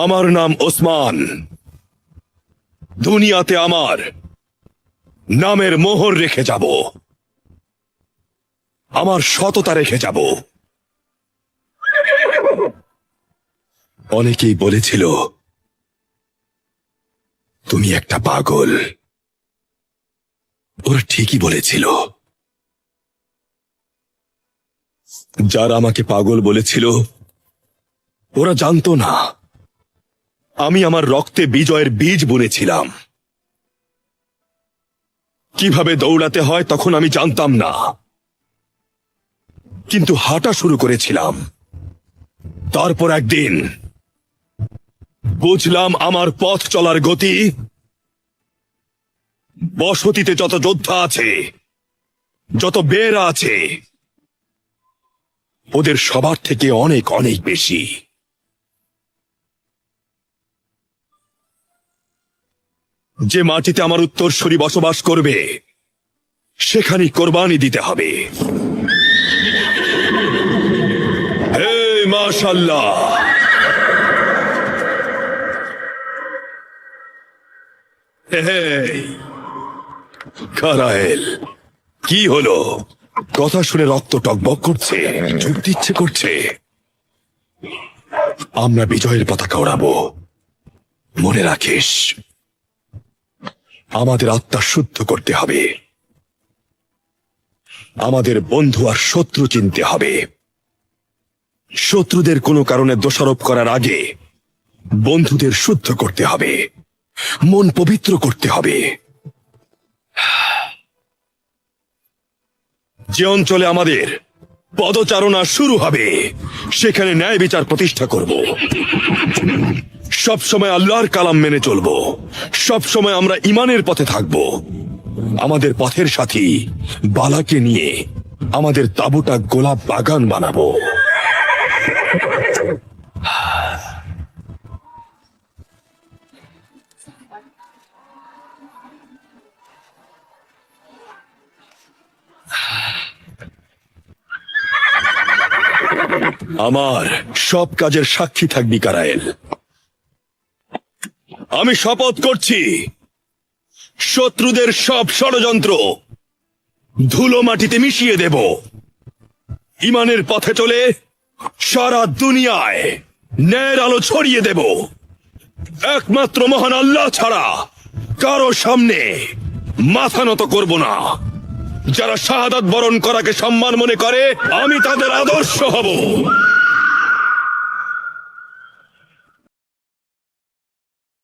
আমার নাম ওসমান। দুনিয়াতে আমার নামের মোহর রেখে যাব, আমার সততা রেখে যাব। অনেকেই বলেছিল তুমি একটা পাগল। ওরা ঠিকই বলেছিল। যারা আমাকে পাগল বলেছিল ওরা জানতো না আমি আমার রক্তে বিজয়ের বীজ বুনেছিলাম। কিভাবে দৌড়াতে হয় তখন আমি জানতাম না, কিন্তু হাঁটা শুরু করেছিলাম। তারপর একদিন বুঝলাম আমার পথ চলার গতি বসতিতে যত যোদ্ধা আছে, যত বেরা আছে, ওদের সবার থেকে অনেক অনেক বেশি। যে মাটিতে আমার উত্তরসূরি বসবাস করবে সেখানেই কোরবানি দিতে হবে। হে মাশাআল্লাহ, কারায়েল, কি হলো? কথা শুনে রক্ত টকবক করছে, ঝুঁকতে ইচ্ছে করছে। আমরা বিজয়ের পতাকা ওড়াবো। মনে রাখিস, আমাদের আত্মা শুদ্ধ করতে হবে। আমাদের বন্ধু আর শত্রু চিনতে হবে। শত্রুদের কোনো কারণে দোষারোপ করার আগে বন্ধুদের শুদ্ধ করতে হবে, মন পবিত্র করতে হবে। যে অঞ্চলে আমাদের পদচারণা শুরু হবে সেখানে ন্যায় বিচার প্রতিষ্ঠা করব। সব সময় আল্লাহর কালাম মেনে চলব। সব সময় আমরা ঈমানের পথে থাকব। আমাদের পথের সাথী বালাকে নিয়ে আমাদের তাঁবুটা গোলাপ বাগান বানাবো। আমার সব কাজের সাক্ষী থাকবি কারায়েল। আমি শপথ করছি শত্রুদের সব ষড়যন্ত্র ধুলো মাটিতে মিশিয়ে দেব। ঈমানের পথে চলে সারা দুনিয়ায় ন্যায়ের আলো ছড়িয়ে দেব। একমাত্র মহান আল্লাহ ছাড়া কারো সামনে মাথা নত করব না। যারা শাহাদাত বরণ করাকে সম্মান মনে করে আমি তাদের আদর্শ হব।